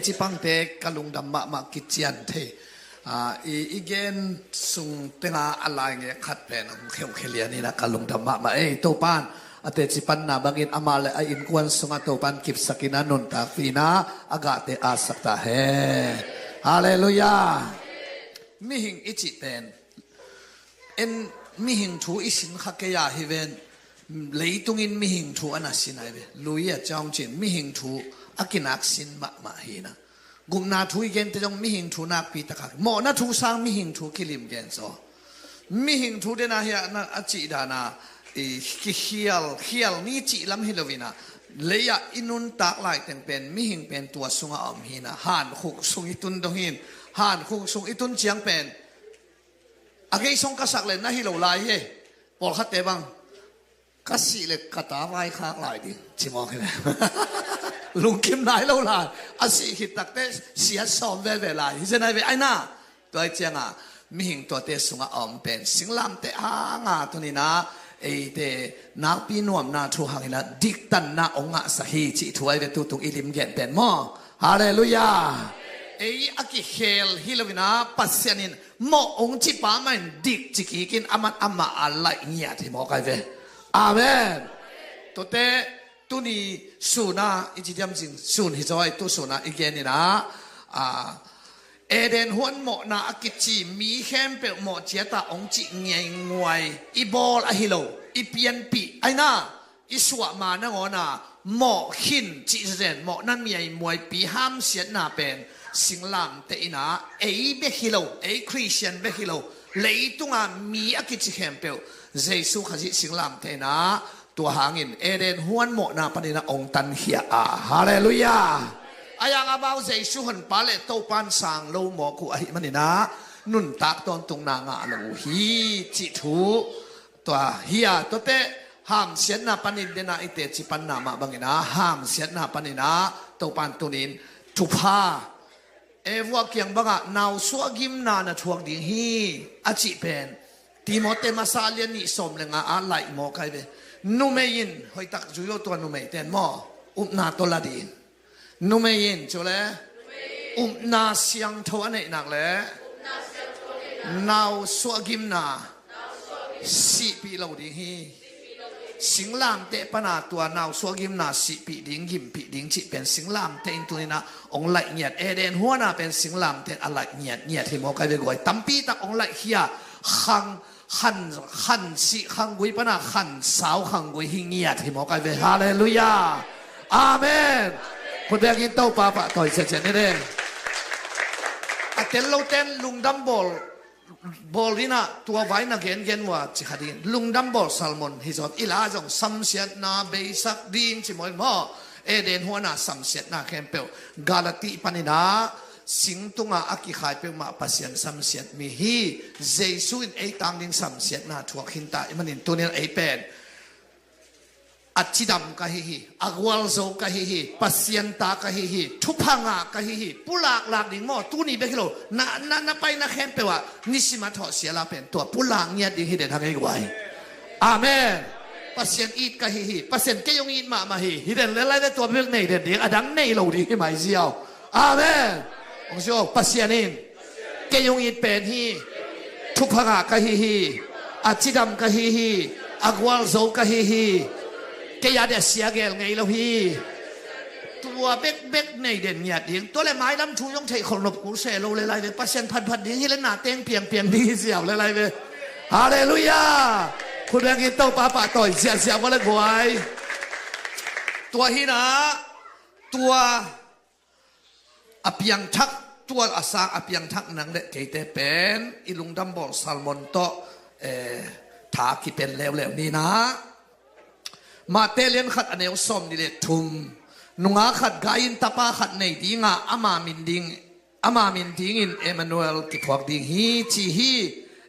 จิปังเตกลุงดำมากิจยันเทอีเกนสุงเตงาอะไรเงี้ยขัดเป็นเขียนี่นะกลุงดำมาตัวปานเตจิปันนาบังอินอามาเลอินกวนสุงตัวปานกิบสกินานุนตาฟีนาอากาเตอาสักตาเฮฮาเลลูยามิหิงอิจิเป็นมิหิงทูอิสินขักยาฮิเวนเลยตุงินมิหิงทูอันสินไอเวลุยจางจินมิหิงทูอากินักสินมาฮีนะกุมนาทูอีเกนแต่จงมิหิงทูนักปีตะขักหมอนาทูสร้างมิหิงทูกิลิมเกนโซมิหิงทูเดนะเฮียนะอจิดานะเฮียลนี่จิลำฮิโลวินะเลยอินุนตักไลแต่งเป็นมิหิงเป็นตัวสุงอมฮีนะหานขุกสุงอิตุนดงหินหานขุกสุงอิตุนเจียงเป็นอาเกยสงกษักเลยนะฮิโลไลเฮปอลขัดเตบังก็สิเล็กกตาไว้ข้างหลายดิชิมองให้เลยลุงคิมไหนเราล่ะอาศิหิตักเตเสียสอมเวลาที่จะไหนไปไอ้น่าตัวเจียงมีหิงตัวเตสุงอมเป็นสิงลำเตตัวนี้นะไอเตนักปีนวมนาทูหังนะดิกตันนาองค์สหิจิถวยเวตุตุอิลิมเกนเป็นมอฮาเลลูยาไออากิเฮลฮิลวินาปัสเซนินมอองจิปามันดิกจิกิกินอามาอะไรเงียที่มอกันเวอาเมนตัวเตตัวนี้สุนาอิจิยามจิงสุนฮิจอยตัวสุนาอีกนี่นะเอเดนหัวหมอนาอกิจิมีแคมเปลหมอเจตาองจิเงียงงวยอีบอลอะฮิโลอีเปียนปีไอ้น่าอีสวมานะงอนาหมอหินจิเรนหมอนั่นมีไอ้มวยปีห้ามเสียนาเป็นสิงลามเตอินะเอเบฮิโลเอคริสเตียนเบฮิโลเลยตุงมีอกิจิแคมเปลเจสุขจิสิงลามเตนะตัวหางินเอเดนหัวหมอนาปนินะองตันเฮียฮาเลลูยาอายังอาบ่าวเจสุหันปาเลโตปันสังโลหมอกูอหิมันนี่นะนุนตักตอนตรงนางาโลฮีจิทูตัวเฮียตัวเตห้ามเสียนนาปนินเดนะอิเตจิปันนามาบังนะห้ามเสียนนาปนินะโตปันตุนินทุพาเอวัวเกียงบังนาวสวกิมนานะทวงดิ่งฮีอาจิเป็นติโมเตมาซาเลียนิสมเลงอาไลหมอใครเวนูเมยินหอยตักจุยตัวนูเมเตนหมอนาตลาดีนูเมยินจุเลนาเสียงทวนเนนักเลนาวสวกิมนาสิปีเหล่าดิ่งฮีสิงลามเตปนาตัวนาวสวกิมนาสิปีดิ่งกิมปีดิ่งจิเป็นสิงลามเตนตัวนี้นะองไหลเงียดเอเดนหัวนาเป็นสิงลามเตอะไรเงียดที่หมอใครเวกวยตั้มปีตักองไหลเฮียขันสิขังกุยปนะขันสาวขังกุยหิงเงียที่หมอกันเวฮาเลลูยาอาเมนคนเดียกินเต้าปะต่อยเสียนี่เด้เต้นเราเต้นลุงดัมบอลนี่นะตัวไว้นะเกนว่าจิคดีลุงดัมบอลซัลมอนฮิจอดอิลาจงสัมเสียนาเบสักดินจิมอยมอเอเดนหัวนาสัมเสียนาแคมเปลกาลาติปานินาสิงตุงอากิขายเปมาปัสยันสัมเสียมีฮีเจสุอินไอตังดิงสัมเสียนาทวกินตาอิมันอินตัวนี้ไอเป็นอัจฉิดำกะฮีอากวลโซกะฮีปัสยันตากะฮีทุพังากะฮีปุลากลากดิงมอตัวนี้เบกิโลนาไปนาแคมเปว่านิสิมาทอเสียลาเป็นตัวปุลากเนี่ยดิงฮีเดทางไอ้ไว้อาเมนปัสยันอีดกะฮีปัสยันเกยงอีดมาฮีฮีเดนเลไลได้ตัวเรื่องนี้เด็กอดังในเราดิให้หมายเสียวอาเมนองค์โยปัสยานินเกยงอิดเป็นฮีทุพงากะฮีอาจิดัมกะฮีอากวลโซกะฮีเกยาเดเสียเกลไงเราฮีตัวเบ็กในเด่นเนี่ยดิ้งตัวเลยไม้ลำชูยงเทคนหลบกูเสโลเลยไรเลยปัสยันพันดิ้งที่เล่นหน้าเต้งเปียงดีเสียวเลยไรเลยฮาเลลูยาคุณแบงกินเต้าปะต่อยเสียมาเลยกวยตัวฮีนะตัวอภิยังทักตัวอาสาอภิยังทักนังเด็กเกตเป็นอิลุงดัมบอลซัลมอนโตถากิเป็นเลวนี่นะมาเตเลียนขัดอันเอวสมนี่เลยทุมนุงอาขัดกายินตาปาขัดในดิงอามามินดิงอินเอมานูเอลกิพวกดิงฮีจีฮี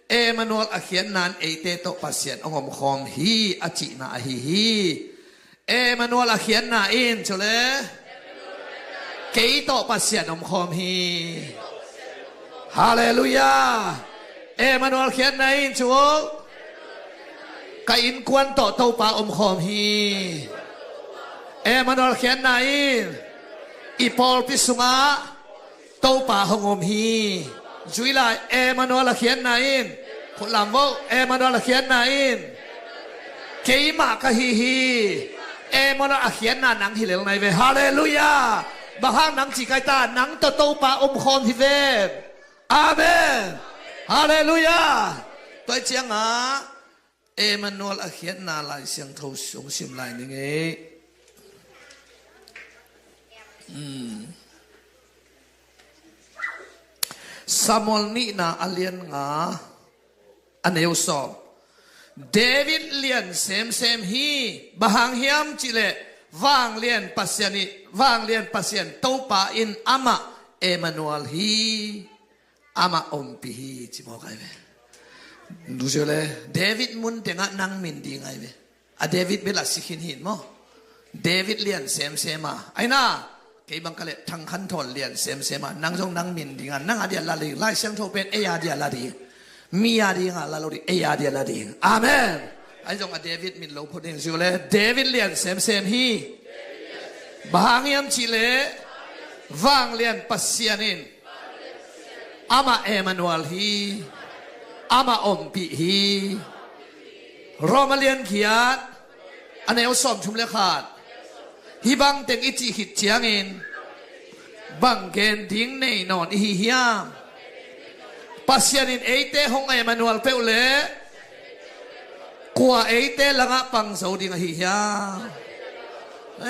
เอมานูเอลอเขียนนานเอเตโตปัสเซียนองค์คอมฮีอจินาฮีเอมานูเอลอเขียนนาอินจุเลเกยโตปัสเซียนอมคอมฮีฮาเลลูยาเอมานูเอลเขียนนาอินชัวกอินควนโตโตปาอมคอมฮีเอมานูเอลเขียนนาอิน อีพอลพิสุงาโตป่าหงอมฮีจุยลาเอมานัวละเขียนนาอินคนลำว่าเอมานัวละเขียนนาอินเคยมากะฮีเอมานัวละเขียนนาหนังฮิเลลในเวฮาเลลูยาบางหนังจีไกตาหนังโตป่าอมคอนฮิเวอาเมนฮาเลลูยาตัวเจียงอ่ะเอมานัวละเขียนนาลายเสียงทูสงสิมลายนี่ไงซามูเอลนี่นะอเลียนงาอันเอวสอบเดวิดเลียนเซมฮีบางฮิมจิเลวางเลียนปัสยานิวางเลียนปัสยานโตปาอินอามาเอมานูเอลฮีอามาอมปีฮีจิบอกไงเว้ดูเฉลยเดวิดมุนเตงะนังมินดีไงเว้อะเดวิดเบลาสิขินหินมั้งเดวิดเลียนเซมมาไอ้น่าไอ้บังกะเลทั้งขันทนเลียนเซมนังจงนังมินดีงานนังอาเดียลาลีไล่เสียงโทเป็นเอียเดียลาดีมีอาดีงาลาลูดีเอียเดียลาดีอาเมนไอ้จงเดวิดมินโลพูดเองสิเลยเดวิดเลียนเซมฮีบางยามชิเลวางเลียนปัสยานินอามาเอมานูเอลฮีอามาอมปีฮีรอมาเลียนเขียนอันนี้เอาสมชุมเลขาดฮิบังเต็งอิจิหิตเจียงอินบังเกนทิ้งในนอนอิฮิยามปัสยานินเอเตหงเอมานูเอลเปอุเลกัวเอเตละงะปังโซดิงอิฮิยาม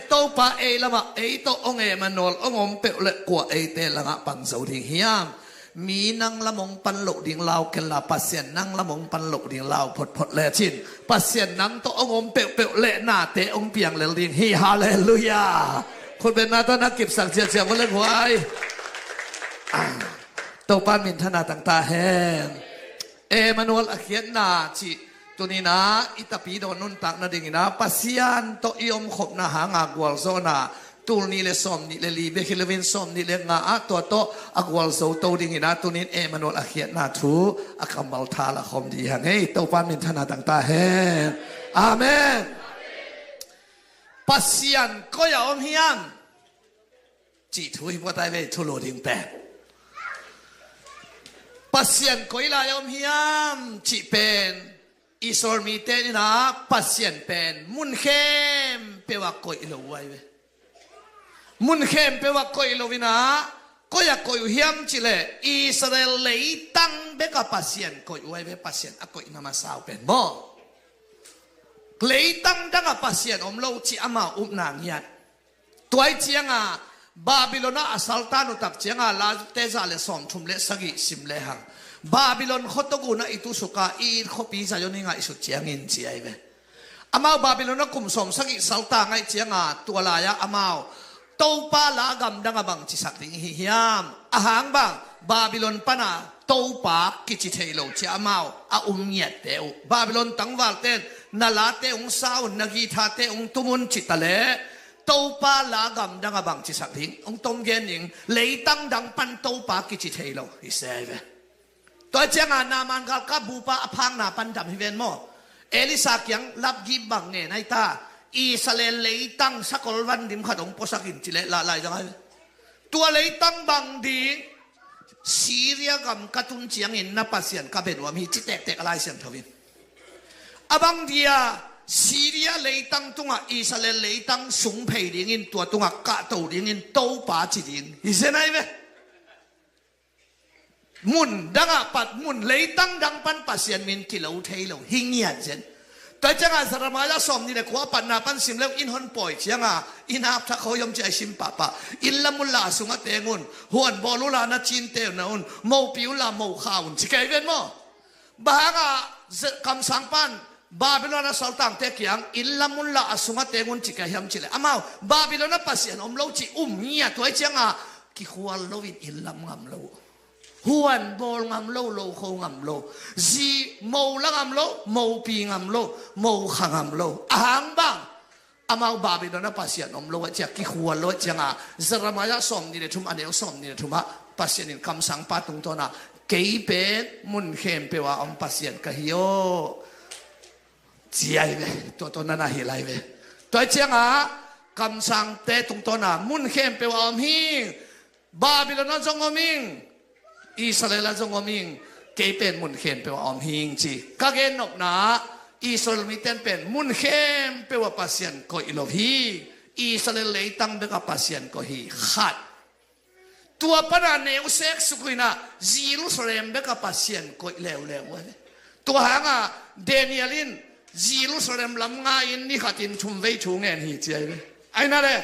โตปะเอละมะเอโตองเอมานูเอลองอมเปอุเลกัวเอเตละงะปังโซดิงฮิยามมีนังละมงปันโลดิ่งลาวเกลาปัสเซียนนังละมงปันโลดิ่งลาวพดเลชินปัสเซียนนังโตองอมเปเลหน้าเตองเปียงเลดิ่งฮีฮาเลลูยาคนเป็นนาตนักกิบสักเจียงวันเล่นหวยโตปามินธนาต่างตาแห้งเอมานูเอลอเขียนนาจิตัวนี้นะอิตาปีโดนนุนตักนาดิ่งนะปัสเซียนโตอิอมขบนาหางากวลโซนาตูนี่เลสอมนี่เลลีเบคิเลวินสอมนี่เลงาตัวโตอักวอลโซโตดิ่งนะตัวนี้เอมานูเอลอเขียนนาทูอักมัลทาละคอมดีฮังเฮ้โตปามินธนาต่างตาแห้งอาเมนปัสเซียนก็อย่าอมฮิยัมจีทุยว่าได้เวทุโลดิ่งแปดปัสเซียนก็อย่าอมฮิยัมจีเป็นอิสอร์มีเตนี่นะปัสเซียนเป็นมุนเข้มเปว่าก็อิโลไว้เวมุนเข้มเปว่าก็อิโลวินะก็อย่าก็อยู่ฮิยัมจิเลอิสราเอลเลยตั้งเบกับปัสเซียนก็อยู่ไว้เวปัสเซียนอะก็อินามาสาวเป็นบ่เลยตั้งดังกับปัสเซียนอมโลจิอามาอุบนางยัดตัวไอ้เจียงอ่ะบาบิโลนาอัสซัลตานุตักเจียงอ่ะลาเตซาเลสอมทุมเลสกิสิมเลหังบาบิโลนขตกูนะอิตุสุกาอีขปีซาโยนิงอ่ะอิสุเจียงอินเจียเวอามาบาบิโลนากุมสมสกิสัลตาไงเจียงอ่ะตัวลายะอามาโตปาลากำดังบังจิสักติงฮิยามอาหางบังบาบิโลนปนาโตปากิจิเทโลเจียอามาอาอุมเนียเตวบาบิโลนตั้งวัลเตนนาลาเตองสาวนากีทาเตองตุมุนจิตะเลโตปาลากำดังบังจิสักติงองตมเกนิงเลยตั้งดังปันโตปากิจิเทโลฮิเซเวตัวเจ้านามันกับบูปาอพังนาปันดำฮิเวนโมเอลิซาเกียงรับกีบังเงนไอตาอิสราเอลเลยตั้งสักวันดิมขัดองปสักินจิเลละลายจังไงตัวเลยตั้งบังดีซีเรียกับกัตุนเจียงอินนับปัสเซียนกับเป็นว่ามีจิตแตกอะไรเสียงทวินอบังเดียซีเรียเลยตั้งตุงอิสราเอลเลยตั้งสุงเพยดิงินตัวตุงกะตูดิงินโตปาจิดิงอิสราเอลมุนดังปัดมุนเลยตั้งดังปันปัสเซียนมินกิโลเทโลหิงเงียนเจนแต่จังอาสรมาลาสอมนี่เลยขวาปันนาปันสิมเลวอินฮอนปอยจังอาอินอาบทักเขายอมใจสิมปะปะอินละมุลลาสุงเตงุนหวนบอลุลานาจินเตนะอุนโมปิวลาโมข้าวุนสิเกยเวนโมบางอาคำสั่งปันบาบิโลนาสัลตังเตกียงอินละมุลลาสุงเตงุนสิเกยยำจิเลอามาบาบิโลนาปัสเซียนอมโลจิเงียตัวจังอากิขวาโลวินอินละงามโลหวนบอลงามโลโลโคงามโลจีโมละงามโลโมปีงามโลโมขังามโลอาหางบังอามาบาบิโลนาปัสเซียนอมโลจากกิขวาโลจังอาสรมายาสอมนี่เลยทุมอันเดียวสอมนี่เลยทุมะปัสเซียนคำสั่งปาตุงตัวน่ะเกยเป็นมุนเข้มเปว่าอมปัสเซียนกะฮิโอจีไอเวตัวนั้นน่ะเฮลัยเวตัวจังอา กำสังเตตุงตัวน่ะมุนเข้มเปว่าอมหิงบาบิโลนจงอมิงอิสราเอลจงอมิงเกเป็นมุนเข้มเปว่าอมหิงจีก็เกนนกนะอิสราเอลมีเต้นเป็นมุนเข้มเปว่าปัสยันก็อิโลฮีอิสราเอลเลยตั้งเบกปัสยันก็ฮีขัดตัวปนาเนวเซ็กสุกุยนะเยรูซาเล็มเบกปัสยันก็เลวเลวเว้ยตัวหางอ่ะเดนิเอลินเยรูซาเล็มลำง่ายนี่ขัดอินชุมเวชูเงินฮีเจ้าไอ้นั่นเลย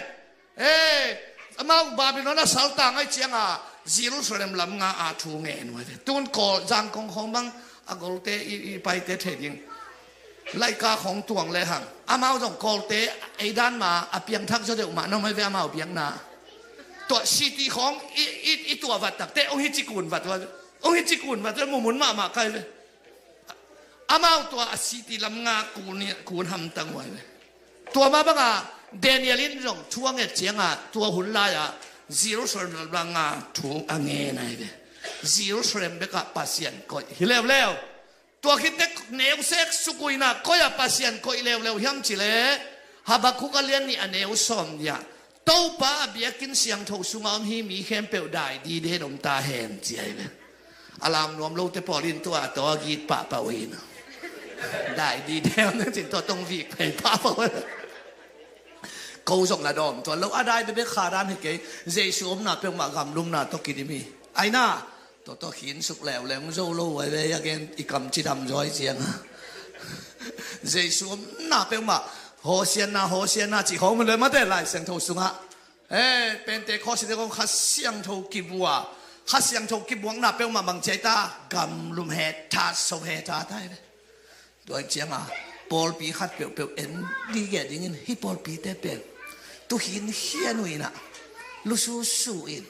มาบาบิโลนสาวต่างไอ้เจ้าเยรูซาเล็มลำง่ายชูเงินเว้ยตุนก่อจังของของบังอากอลเตอีไปเตเทดิงไล่กาของตวงเลยหังอามาต้องกอลเตไอ้ด้านมาอเปียงทักจะเดี๋ยวมาน้องไม่เวอามาเปียงนาตัวสิติของอีตัววัดตักเตองค์ฮิจิกุนวัดว่าองค์ฮิจิกุนวัดจะมุนมาใครเลยอามาตัวสิติลำงากูเนี่ยกูทำตั้งไว้เลยตัวมาบ้างอ่ะเดนิเอลินจงช่วงเจียงอ่ะตัวหุ่นลายอ่ะเยรูซาเล็มลำงาถูกอังเงินไงเลยเยรูซาเล็มเบกปัสยันก็ฮิเลวเลวตัวคิดเด็กเนวเซ็กสุกุยนะก็อย่าปัสยันก็เลวเลวย้ำจิเลฮับคุกเลียนนี่อันเนวสมเนี่ยโต้ป้าเบียกินเสียงถูกสุงอมฮีมีเข้มเปลวได้ดีเด่นอมตาแหงเจียเลยอารามรวมโลกแต่พอลินตัวกีดป้าป่าวินได้ดีเด่นนั่นสิตัวตรงวิกไปป้าป่าวินเขาส่งละดอมตัวเราอะไรไปขาดานให้เก๋เจสูมน่ะเป็นมากำลุมน่ะต้องกินมีไอ้น่ะตัวหินสุกแล้วมึงโจโลไว้เลยยังไงอีกคำจีดำจ้อยเจียงเจสูมน่ะเป็นมาโฮเซียนน่ะจีเขามันเลยมาได้หลายเสียงทูสุงะเป็นแต่ข้อสิ่งที่เขาเสียงทูกิบัวข้าเสียงทูกิบัวน่ะเป็นมาบางใจตากำลุมเฮตาโซเฮตาได้เลยตัวเจียงปอลปีขัดเปลวเอ็นดีแก่ดิ้งฮิปอลปีเตเป็นตัวหินเฮียนวินะลุสูอิน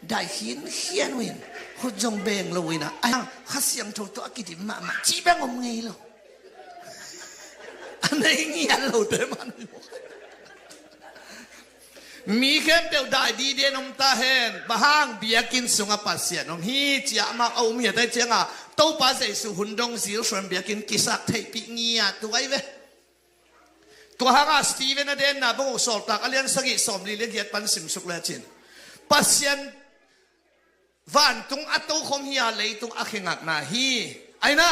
ได้หินเฮียนวินหุ่นจงเบงเลยวินะไอ้ข้าเสียงทูตัวกิดิมาจีแบงอมไงล่ะอันนี้เงี้ยเราเต็มมันมีแค่เปลวได้ดีเด่นอมตาเห็นบ้างเบียกินสุงปัสเซียนอมฮีจีอามาเอาเมียได้เจ้าโต้ปัสเซียสุหุ่นดงสิวส่วนเบียกินกิสักเทปิเงียตัวไอ้เว้ตัวหางสตีเวนเดนนะพวกสอบตักอเลียนสกิสมลีเลียดปันสิมสุกเลจินปัสเซียนวันตุงอัตโตคมเฮียเลยตุงอักเงักนาฮีไอ้น่ะ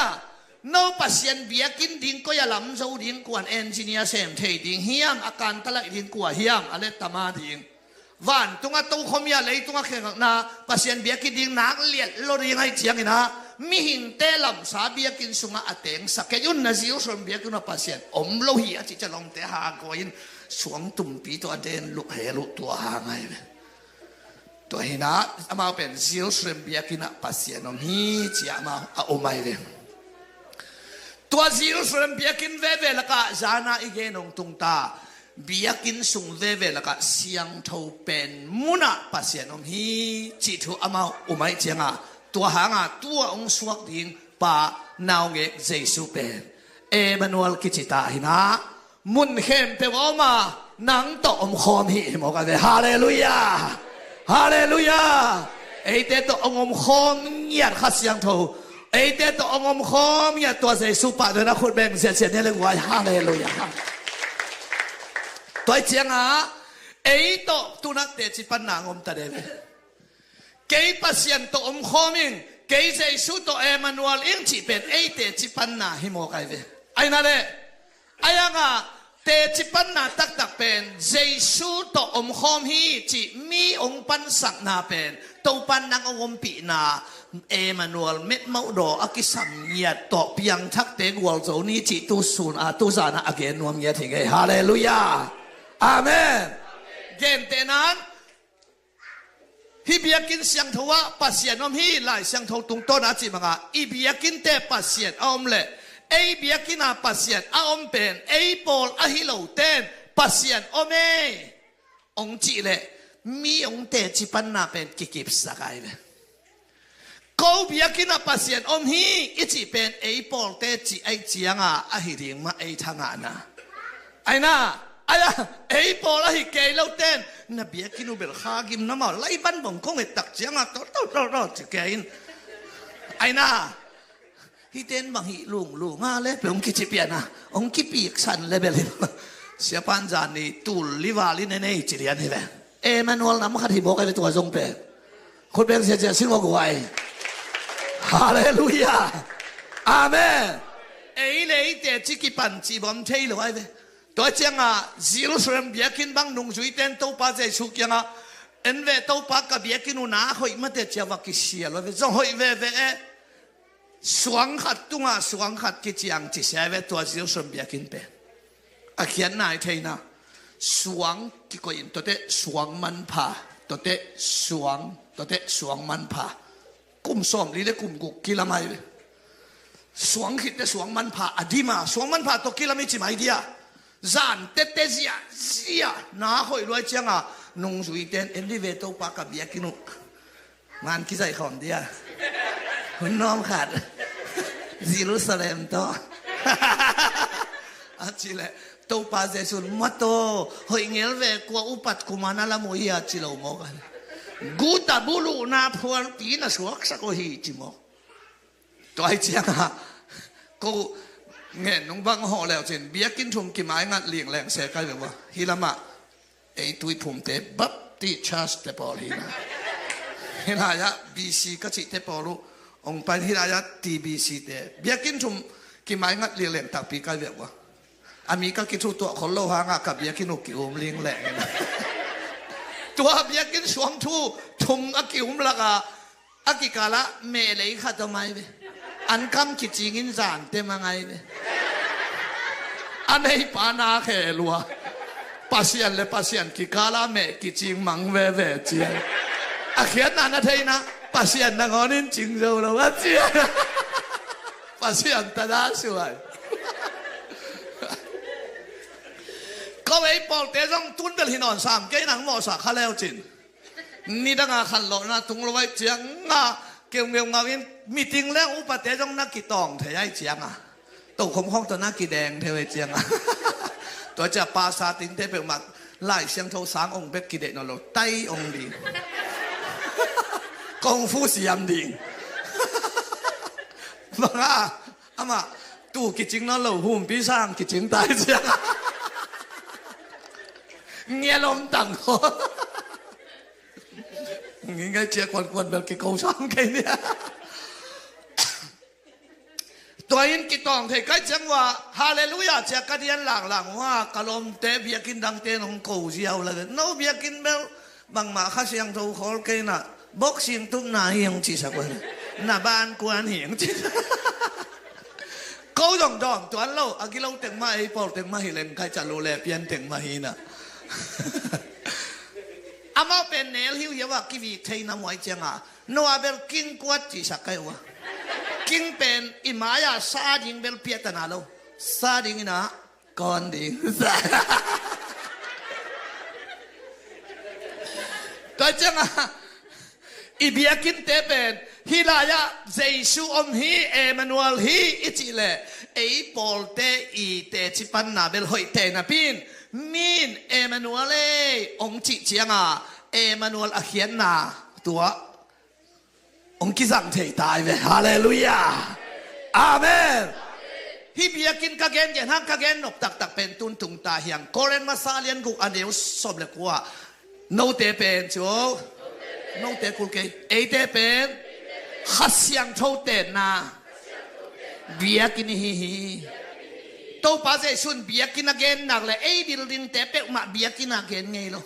โน้ปัสยันเบียกินดิ้งก็อย่าล้ำโจดิ้งกวนเอนจิเนียร์เซมเทดิ้งเฮียมอาการตะละดิ้งกวนเฮียมอะไรตามาดิ้งวันตุงอัตโตคมเฮียเลยตุงอักเงักนาปัสยันเบียกินดิ้งนักเลียดโลดิ้งให้เจียงนะมิหินเตลำสาเบียกินสุงอาเตงสักแค่ยุนนะซิวส่วนเบียกินปัสยันอมโลหิอาจิจะลงเตหากวินสวงตุ่มปีตัวเดนลุกเฮลุตัวหางไงตัวเห็นนะมาเป็นซิลส่วนเบียกินปัสยันอมฮีจีอามาเอาไม่เลยตัวซิลส่วนเบียกินเวแล้วก็จานาอีเกนงตุงตาเบียกินสุงเวแล้วก็เสียงเท่าเป็นมุนาปัสยันอมฮีจิตุอามาเอาไม่เจียงตัวหางตัวองสวกดิ้งป่านาวเกเจสุเป็นเอมานูเอลกิจิตาหินะมุนเข้มเปว่ามานังตอมคอมหิมกันเลยฮาเลลูยาฮาเลลูยาไอเตตอมคอมเงียดขัดเสียงทูไอเตตอมคอมเงียดตัวเจสุป่าด้วยนะคุณแบ่งเสียเนี่ยเลยว่าฮาเลลูยาตัวเจียงไอโตตุนักเตจิปันนางอมตาเดเวเกย์ปัสยันโตอมคอมิงเกย์เจสุโตเอมานูเอลอิงจิเป็นไอเตจิปันนาฮิโมกายเวไอ้นั่นแหละไอ้ยังเตจิปันนาตักเป็นเจสุโตอมคอมฮีจิมีองปันสักนาเป็นโตปันนังองปีนาเอมานูเอลเม็ดเมาดออากิสัมเยียโตเพียงทักเตกวอลโจนี้จิตุสุนตุจานะอาเกนวมเยียถิเกฮาเลลูยาอาเมนเกณฑ์เตนั้นฮิเบียกินเสียงทว่าปัสเซียนอมฮีไล่เสียงทตุงต้นอาจิมังอีเบียกินเตปัสเซียนอมเล่ไอเบียกินปัสเซียนอมเป็นไอปอลอฮิโลเตนปัสเซียนอมเอองจีเล่มีองเตจิปันนาเป็นกิกิบสักไอเล่เขาเบียกินปัสเซียนอมฮีอิจิเป็นไอปอลเตจิไอจียงอหิริงมาไอทางานะไอน่ะไอ้พอละฮิเกลเต้นนับเบียกินูเบลข้ากิมน้ำมันไล่บันบ่งคงไอ้ตักเจียงต่อจะเกยนไอ้น่ะฮิเต้นบางฮิลุงเลยเป็นองค์กิจเปียนะองค์กิปีกสันเลยเบล siapa jani tul liwali nene cilian ni be Emmanuel nama kati bokai be tua zong pe kut beng sia sia sinwa guai haleluya amen lei te chiki pan chi bom thei lo ai be to changa Jerusalem biakin bang nung zui ten to pa je su kyanga en ve to pa ka biakin na hoi ma te chawa ki sia lo ve zong hoi ve suang khat tunga suang khat ki chiang chi sia ve to Jerusalem biakin pe a khian nai thei na suang ki ko in to te suang man pha to te suang man pha kum som li le kum guk ki lamai ve suang khit te suang man pha adima suang man pha to ki lamai chi mai dia zan te zia na hoi loi changa nung zui ten en di ve to pa ka biakin ngan ki sai khom dia hun nom khat Jerusalem to achile to pa jesun mato hoi ngel ve kwa upat kumana la moia chilo mo kan guta bulu na phuan pi na suak sa ko hi chimo to ai chiang ko nghe nung bang ho leo chen biakin thum ki mai ngat lieng leng se kai ve wa hilama ei tui phum te bap ti chas te pol hi na hilaya BC ka chi te polu ong pan hilaya TBC te biakin thum ki mai ngat lieng leng tak pi kai ve wa ami ka ki thu to khol lo ha nga ka biakin u ki um lieng leng na tua biakin suang thu thum a ki um la ka akikala me lei kha to mai ve an kam ki chingin zan te mangai ve anei pana khe lua pasian ki kala me ki ching mang ve ve chia a khian na thei na pasian na ngonin ching zo lo a chia pasian ta da suai ko wei pol te jong tun bel hinon sam ke nang mo sa kha leo chin ni da nga khan lo na tung lo wai chiang nga kêu nghèo ngào yên meeting lẽ upa té trong na kỳ tòng thế ai chiang à tổ không không tổ na kỳ đèn theo ai chiang à tổ cha pa sa tin thế bề mặt lại xem thâu sáng ông biết kỳ đệ nó lo tay ông đi công phu siam đi vâng à ama tu kỳ chính nó lâu hùm bí sang kỳ chính tay chiang nghe lom tặng ho nghe chia quần bel cái câu sang cái nàyตัวอินกิตองเทก็จังว่าฮาเลลูยาจะกัดยันหลังว่าคารมเตเบียกินดังเตนของกูเจียวเลยโนเบียกินเบลบางมาข้าเสียงทูขอเกน่ะบอกเสียงตุ้มนาเฮียงจีสักวันหน้าบ้านกวนเฮียงจีเขาดองตัวเราอากิเราเต็งมาไอ้ปอลเต็งมาฮิเลนใครจะรู้แลเปลี่ยนเต็งมาฮินะอามาเป็นเนลฮิวเยว่ากิวิเทน้ำไว้จังอ่ะโนอาเบลกินกวดจีสักไงวะกินเป็นอิมายาซาดิงเบลเปียตนาโลซาดิงนะก่อนดิงก็จังอ่ะอิเบียกินเตเป็นฮิลายาเจซูอมฮีเอมานูเอลฮีอิจิเลไอปอลเตอีเตจิปันนาเบลหอยเตนาปินมินเอมานูเอลองจิจังอ่ะเอมานูเอลอาเขียนนาตัวองค์กิสังเทตายเว้ฮาเลลูยาอาเมนฮิเบียกินกะเกนเกนฮักกะเกนนกตักเป็นตุนตุงตาเฮียงโคเรนมาซาเลียนกุอันเดียวสอบเลยกว่าโนเตเป็นโจโนเตกุลเกเอเตเป็นฮัสยังโทเตนาเบียกินฮีโตป้าเจชุนเบียกินกะเกนนักเลยเอดิลดินเตเปมาเบียกินกะเกนไงล่ะ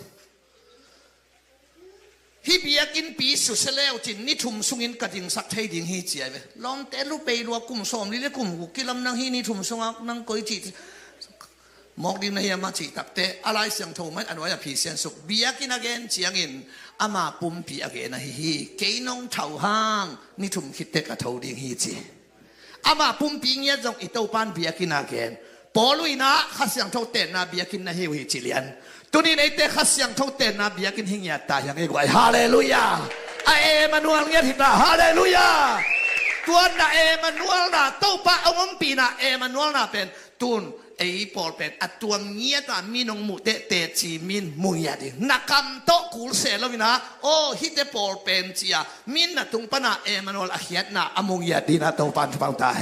ฮิเบียกินปีสุดเสลวจินนี่ทุ่มสุงินกระดิ่งสักเท่ดิ่งฮีเจียเวลองแต่ลูกไปรัวกุ่มสมนี่เลยกุ่มกิลำนังฮีนี่ทุ่มสุงักนังก้อยจีมอกดินเฮียมาจีตับเตะอะไรเสียงโทไม่อันว่าจะผีเสียงสุกเบียกินอเกนเจียงอินอามาปุ่มปีอเกนนะฮีเกยน้องเท่าห้างนี่ทุ่มคิดเตะกระเท่าดิ่งฮีจีอามาปุ่มปีเงี้ยจงอิโตปันเบียกินอเกนปอลุยนะข้าเสียงเท่าเตะนะเบียกินนะฮีวิจิเลียนตัวนี้ในเตะขัดเสียงเท่าเต้นนะเบียกินหิ้งยาตาอย่างไอ้กวยฮาเลลูยาเอมานูเอลเงี้ยทิตาฮาเลลูยาตัวน่ะเอมานูเอลน่ะเต้าปะเอางมปีน่ะเอมานูเอลน่ะเป็นตุนไอ้ปอลเป็นอัตัวเงี้ยตามีนงมุเตเตจีมินมุยาดินักคำโตกูเสลวินะโอ้ฮิตเตปอลเป็นเจียมินน่ะตุงปะน่ะเอมานูเอลอาเฮียน่ะอมุยาดิน่ะเต้าปันฟังตาเฮ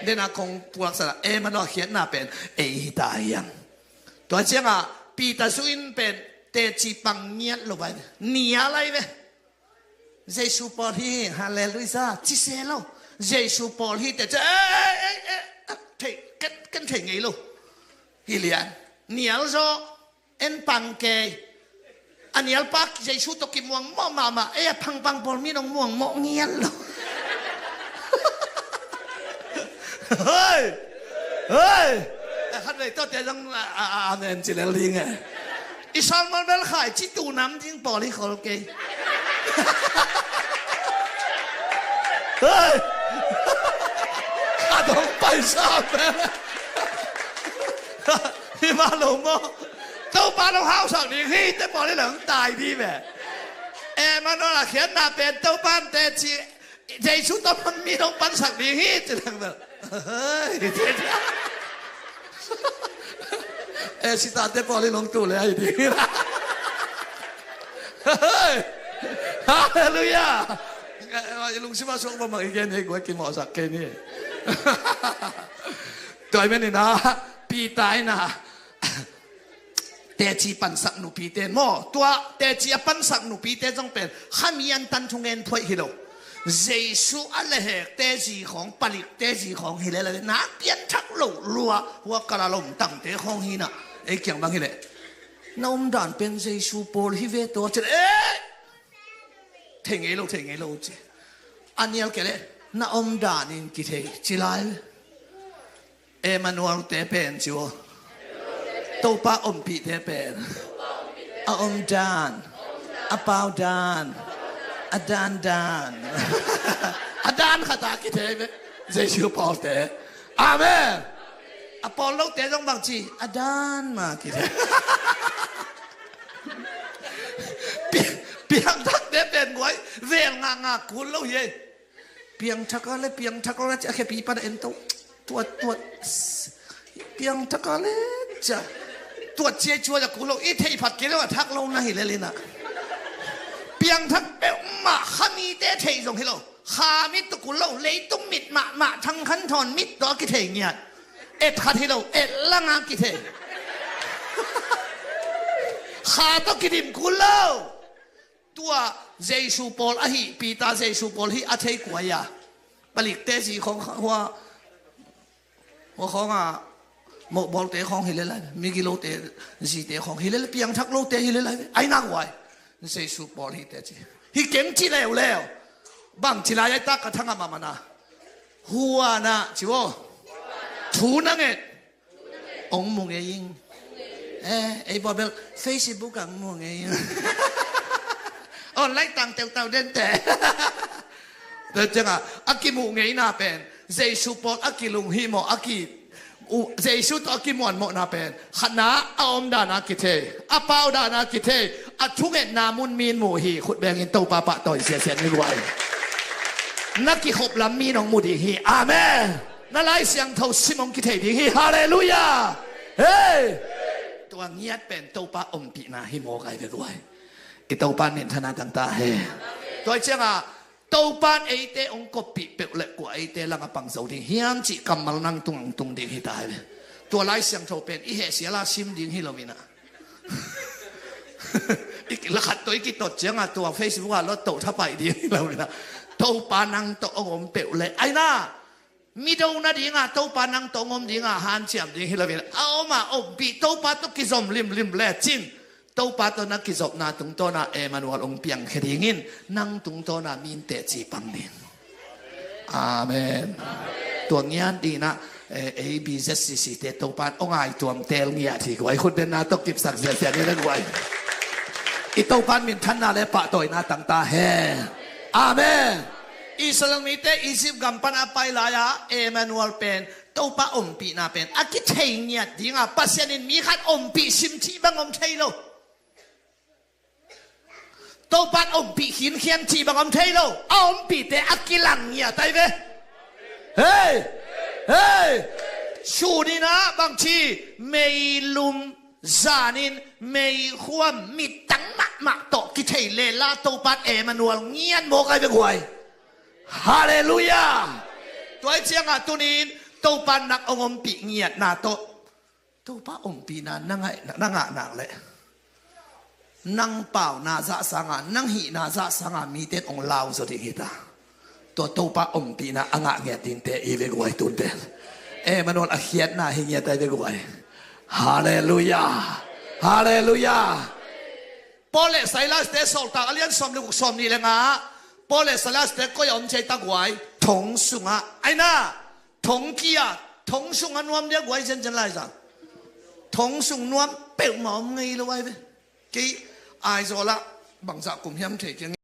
เดน่ะคงพวกสระเอมานูเอลเฮียน่ะเป็นไอ้ตายัง ตัวเจ้าอ่ะปีตาสุอินเป็นเตจีปังเงียลงไปเนียอะไรเว้ยเจสุปอลฮีฮาเลลูยาจิเซโลเจสุปอลฮีแต่จะเทกันเทไงลูกฮิเลียนเนียลโซเอ็นปังเกยอันเนียลปักเจสุตกิมวงมอมาพังปอลมีน้องม่วงมอเงียลลูกเฮ้ยขันเลยตัวเจ้าต้องเงินจิเลลิงไงอิสานมันเป็นขายจิตูน้ำจริงปอลิขอเกยเฮ้ยข้าต้องไปสอบเลยที่มาหลงมั้งเจ้าป้าต้องห้าวสั่งดีที่แต่ปอลิหลังตายดีแบบมันน่าเขียนหน้าเป็นเจ้าป้าแต่จีใจชุดต้องมันมีต้องปั้นสั่งดีที่จะทำแบบเฮ้ยสิตาเตปอลิลงตู้เลยไอ้ดีนะเฮ้ยฮาเลลูยาลุงชิมาส่งมาอีกเนี่ยกูกินหมอสักแค่นี้ตัวไม่นี่นะปีตายนะแต่จีปันสักหนูปีเตนหมอตัวแต่จีปันสักหนูปีเตนต้องเป็นข้ามีอันตันชงเงินถอยฮิโลเจสุอะไรเหกแต่จีของผลิตแต่จีของฮิเลเลยนักเรียนชักหลุดรัวหัวกระลมตั้งแต่ของฮินะไอ้เกี่ยงบางฮิเลน้องด่านเป็นเจสุโปลฮิเวตัวจะเทงไงลูกจีอันนี้เอาแค่เลยน้าอมด่านินกิเทจิไลมานูอัลเตเป็นจิวตัวป้าอมปีเตเป็นอมด่านอาเปาด่านอาดานอาดานขาตากิเทเจชิวปอลเตอาเมนอาปอลลูกเตต้องบางจีอาดานมากิเทเปียงทักเดเป็นไว้เวียงงาคุณแล้วเย่เปียงทักอะไรเปียงทักอะไรจะแค่ปีปันเอ็นตัวเปียงทักอะไรจะตัวเจี๊ยชัวจะคุณแล้วอีเทผัดกินแล้วทักเราหน้าหิเลลินะเปียงทักเป๋มาขามีเตะเทยส่งให้เราขามิตรคุณเราเลยต้องมิดมาทั้งขั้นตอนมิดต่อกิเทเงียขัดให้เราละงากิเทขาต้องกินคุณเราตัวเจสุปอลฮีปีตาเจสุปอลฮีอาเทกวยาผลิตเตจีของหัวของหมกบอลเตะของฮิเลไลมีกิโลเตะจีเตะของฮิเลไลเปียงทักโลเตะฮิเลไลไอ้นักไว้เจสุปอลฮีเตจีฮิเก่งจีแล้วบางจีลายตักกระทั่งมามานะหัวนะจิวทูนังเอ็ดองมุงเองไอ้บอลเบลเฟซบุ๊กกังมุงเองออนไลน์ต่างเต่าเด่นแต่จังอ่ะอากิมุงเองน่าเป็นเจสุปอลอากิลุงฮิโมอากิเจสุตอากิมวนโมน่าเป็นขณะอมดานากิเทอาเปาดานากิเทอาทุกเอ็ดนามุนมีนหมู่ฮีขุดแบงอินโตปาปะต่อยเสียไม่รวยนักกิขบลำมีน้องมูดีฮีอาเมนนั่นไล่เสียงเท่าซิมองกิเทดีฮีฮาเลลูยาเฮ้ตัวเงียบเป็นโตปาอมปีนาฮิโมไกไปรวยอีตัวปานเนธนาต่างๆเฮ้ตัวเจ้าอ่ะตัวปานไอเตองกบปีเปลือกกว่าไอเตลังปังเสาดีเฮียมจีกำมัลนังตุงดิ่งฮิตายเลยตัวไล่เสียงเท่าเป็นอีเหเสียลาซิมดิ่งฮิโลวินะอีกละขัดตัวอีกตัวเจ้าอ่ะตัวเฟซบุ๊กอ่ะรถโตทับไปดิ่งฮิโลวินะตัวปานังตัวองมเปลือกเลยไอ้น่ามีดาวนาดิ่งอ่ะตัวปานังตัวองมดิ่งอ่ะหันเฉียบดิ่งฮิโลวินะเอามาอมปีตัวปาตัวกิจอมริมแหล่จินตัวปาตัวนักกิจนาตุงตัวน่ะมานูอัลองเปียงเขียงินนั่งตุงตัวน่ะมีนเตจีปังดินอาเมนตัวเงี้ยดีนะABZCC เตตัวปานองไอตัวเตลเงี้ยที่ไว้คนเป็นนาตกิบสักเสียนี่นั่นไว้อีตัวปานมีท่านน่ะเลยปะต่อยนาต่างตาเฮอาเมนอิสลามมีเตอียิปต์กัมปันอภัยลายามานูอัลเป็นตัวปาอมปีน่ะเป็นอากิเทียนี่ดีงาปัสยานินมีขัดอมปีซิมชีบังอมเทโลตัวปานอมปีหินเขียนชีบังอมเทโลอมปีเตอากิลังเนี่ยได้ไหมเฮ้ยชูนี่นะบางทีไม่ลุมจานินไม่ควมมิตังมะโตกิเทเลลาตัวปานมานูอัลเงียนโมกไอเป็นหวยฮาเลลูยาตัวเจียงอ่ะตัวนี้ตัวปานนักองมปีเงียนาโต ตัวป้าอมปีนั้นนั่งไงนั่งอ่ะหนักเลยนั่งเปล่านาซาสังอ่ะนั่งหีนาซาสังอ่ะมีเต้นองลาวสุดที่ตาตัวป้าอมปีนั้นอ่างเงียตินเตอีเวกไว้ตุนเตมันโดนอาเขียนหน้าเงียตเวกไว้ฮาเลลูยาฮาเลลูยาพอเลสไซลัสเตสโซลตาอเลียนสมลูกสมนี่เลยงะพอเลสไซลัสเตก็ยอมใจตักไว้ทงสุงอ่ะไอ้น่าทงกี้อ่ะทงสุงอันวมเดียกไว้ฉันไรสักทงสุงนวมเปิลหมอมไงละไว้ไปกี่ไอ้โซละบางสักกลุ่มเฮียมเทจ